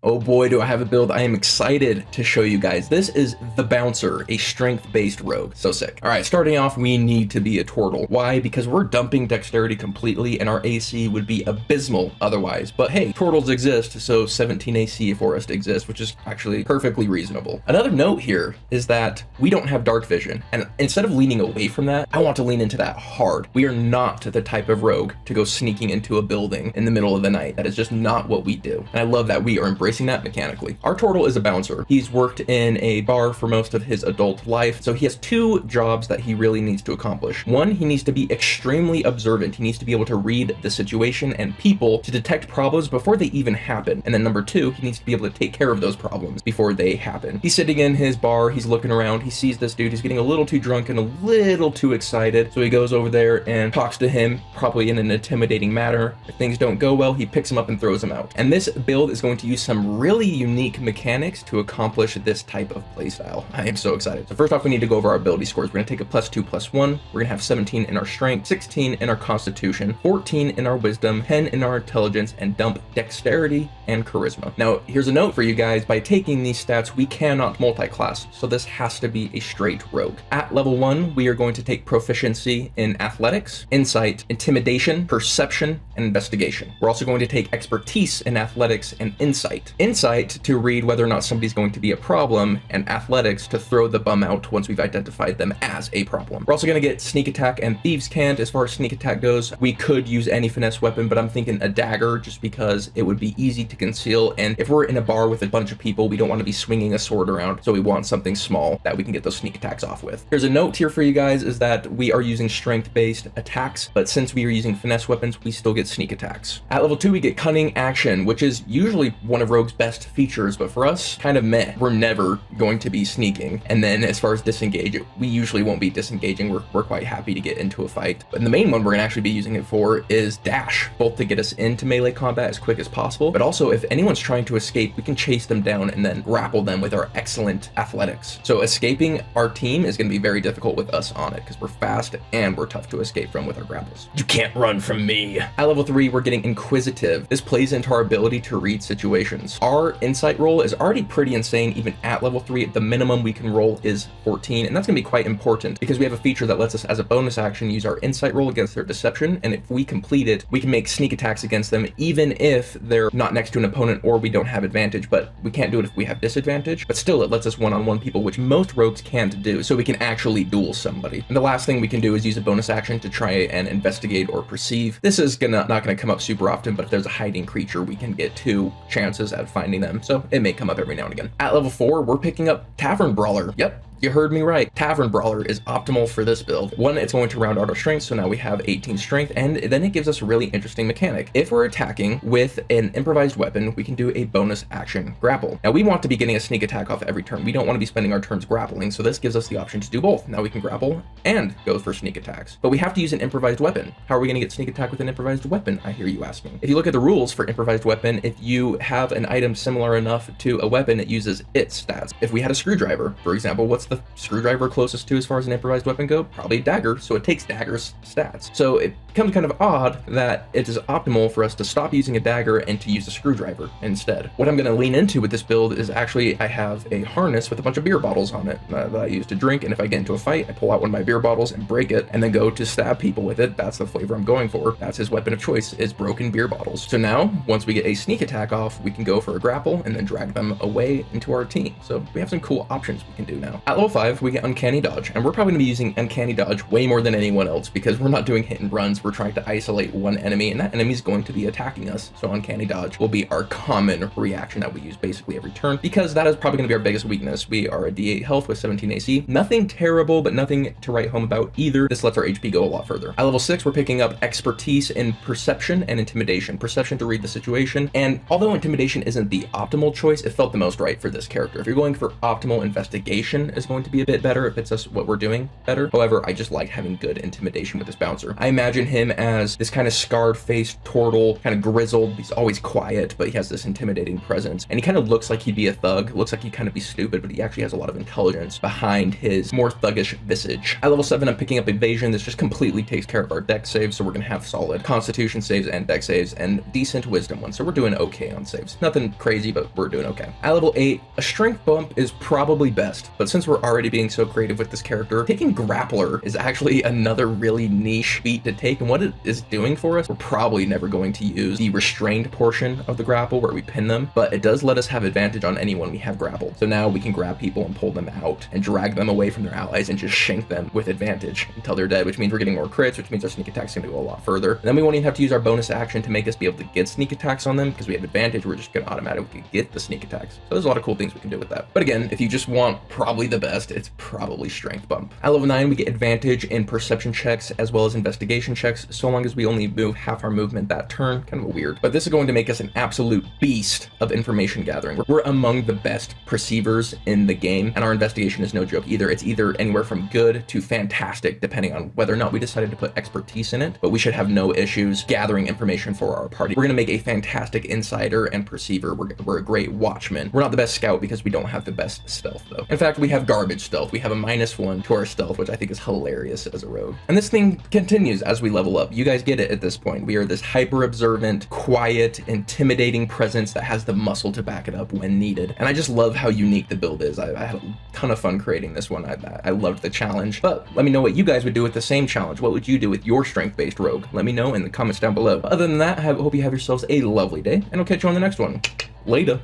Oh boy, do I have a build I am excited to show you guys. This is the Bouncer, a strength-based rogue. So sick. All right, starting off, we need to be a tortle. Why? Because we're dumping dexterity completely and our AC would be abysmal otherwise. But hey, tortles exist, so 17 AC for us to exist, which is actually perfectly reasonable. Another note here is that we don't have dark vision. And instead of leaning away from that, I want to lean into that hard. We are not the type of rogue to go sneaking into a building in the middle of the night. That is just not what we do. And I love that we are embracing that mechanically. Our tortle is a bouncer. He's worked in a bar for most of his adult life, so he has two jobs that he really needs to accomplish. One, he needs to be extremely observant. He needs to be able to read the situation and people to detect problems before they even happen. And then number two, he needs to be able to take care of those problems before they happen. He's sitting in his bar, he's looking around, he sees this dude, he's getting a little too drunk and a little too excited, so he goes over there and talks to him, probably in an intimidating manner. If things don't go well, he picks him up and throws him out. And this build is going to use some really unique mechanics to accomplish this type of playstyle. I am so excited. So first off, we need to go over our ability scores. We're gonna take a +2/+1. We're gonna have 17 in our strength, 16 in our constitution, 14 in our wisdom, 10 in our intelligence, and dump dexterity and charisma. Now, here's a note for you guys. By taking these stats, we cannot multi-class, so this has to be a straight rogue. At level 1, we are going to take proficiency in athletics, insight, intimidation, perception, and investigation. We're also going to take expertise in athletics and insight. Insight to read whether or not somebody's going to be a problem, and athletics to throw the bum out once we've identified them as a problem. We're also going to get sneak attack and thieves' cant. As far as sneak attack goes, we could use any finesse weapon, but I'm thinking a dagger just because it would be easy to conceal, and if we're in a bar with a bunch of people, we don't want to be swinging a sword around, so we want something small that we can get those sneak attacks off with. Here's a note here for you guys, is that we are using strength-based attacks, but since we are using finesse weapons, we still get sneak attacks. At level 2, we get cunning action, which is usually one of Rogue's best features, but for us, kind of meh. We're never going to be sneaking. And then as far as disengage, we usually won't be disengaging. We're quite happy to get into a fight. But the main one we're gonna actually be using it for is dash, both to get us into melee combat as quick as possible, but also if anyone's trying to escape, we can chase them down and then grapple them with our excellent athletics. So escaping our team is gonna be very difficult with us on it because we're fast and we're tough to escape from with our grapples. You can't run from me. At level 3, we're getting Inquisitive. This plays into our ability to read situations. Our insight roll is already pretty insane. Even at level 3, the minimum we can roll is 14, and that's gonna be quite important because we have a feature that lets us, as a bonus action, use our insight roll against their deception, and if we complete it, we can make sneak attacks against them even if they're not next to an opponent or we don't have advantage, but we can't do it if we have disadvantage, but still it lets us one-on-one people, which most rogues can't do, so we can actually duel somebody. And the last thing we can do is use a bonus action to try and investigate or perceive. This is not gonna come up super often, but if there's a hiding creature, we can get 2 chances at finding them, so it may come up every now and again. At level 4, we're picking up Tavern Brawler. Yep, you heard me right. Tavern Brawler is optimal for this build. One, it's going to round out our strength, so now we have 18 strength, and then it gives us a really interesting mechanic. If we're attacking with an improvised weapon, we can do a bonus action grapple. Now, we want to be getting a sneak attack off every turn. We don't want to be spending our turns grappling, so this gives us the option to do both. Now we can grapple and go for sneak attacks, but we have to use an improvised weapon. How are we going to get sneak attack with an improvised weapon, I hear you asking? If you look at the rules for improvised weapon, if you have an item similar enough to a weapon, it uses its stats. If we had a screwdriver, for example, what's the screwdriver closest to as far as an improvised weapon go? Probably dagger, so it takes dagger's stats. So it becomes kind of odd that it is optimal for us to stop using a dagger and to use a screwdriver instead. What I'm going to lean into with this build is actually I have a harness with a bunch of beer bottles on it that I use to drink, and if I get into a fight, I pull out one of my beer bottles and break it and then go to stab people with it. That's the flavor I'm going for. That's his weapon of choice, is broken beer bottles. So now, once we get a sneak attack off, we can go for a grapple and then drag them away into our team. So we have some cool options we can do now. At level 5, we get Uncanny Dodge, and we're probably going to be using Uncanny Dodge way more than anyone else because we're not doing hit and runs. We're trying to isolate one enemy, and that enemy is going to be attacking us. So Uncanny Dodge will be our common reaction that we use basically every turn because that is probably going to be our biggest weakness. We are a D8 health with 17 AC. Nothing terrible, but nothing to write home about either. This lets our HP go a lot further. At level 6, we're picking up expertise in perception and intimidation. Perception to read the situation, and although intimidation isn't the optimal choice, it felt the most right for this character. If you're going for optimal investigation is going to be a bit better. It fits us what we're doing better. However, I just like having good intimidation with this bouncer. I imagine him as this kind of scarred-faced tortle, kind of grizzled. He's always quiet, but he has this intimidating presence. And he kind of looks like he'd be a thug. Looks like he'd kind of be stupid, but he actually has a lot of intelligence behind his more thuggish visage. At level 7, I'm picking up evasion. This just completely takes care of our dex saves, so we're gonna have solid constitution saves and dex saves and decent wisdom ones. So we're doing okay on saves. Nothing crazy, but we're doing okay. At level 8, a strength bump is probably best, but since we're already being so creative with this character, taking Grappler is actually another really niche feat to take, and what it is doing for us, we're probably never going to use the restrained portion of the grapple where we pin them, but it does let us have advantage on anyone we have grappled. So now we can grab people and pull them out and drag them away from their allies and just shank them with advantage until they're dead, which means we're getting more crits, which means our sneak attack's gonna go a lot further. And then we won't even have to use our bonus action to make us be able to get sneak attacks on them because we have advantage. We're just gonna automatically get the sneak attacks. So there's a lot of cool things we can do with that. But again, if you just want probably the best, it's probably strength bump. At level 9, we get advantage in perception checks as well as investigation checks, so long as we only move half our movement that turn. Kind of weird. But this is going to make us an absolute beast of information gathering. We're among the best perceivers in the game, and our investigation is no joke either. It's either anywhere from good to fantastic, depending on whether or not we decided to put expertise in it, but we should have no issues gathering information for our party. We're gonna make a fantastic insider and perceiver. We're a great watchman. We're not the best scout because we don't have the best stealth though. In fact, we have garbage stealth. We have a -1 to our stealth, which I think is hilarious as a rogue. And this thing continues as we level up. You guys get it at this point. We are this hyper observant, quiet, intimidating presence that has the muscle to back it up when needed. And I just love how unique the build is. I had a ton of fun creating this one. I loved the challenge, but let me know what you guys would do with the same challenge. What would you do with your strength-based rogue? Let me know in the comments down below. Other than that, I hope you have yourselves a lovely day, and I'll catch you on the next one. Later.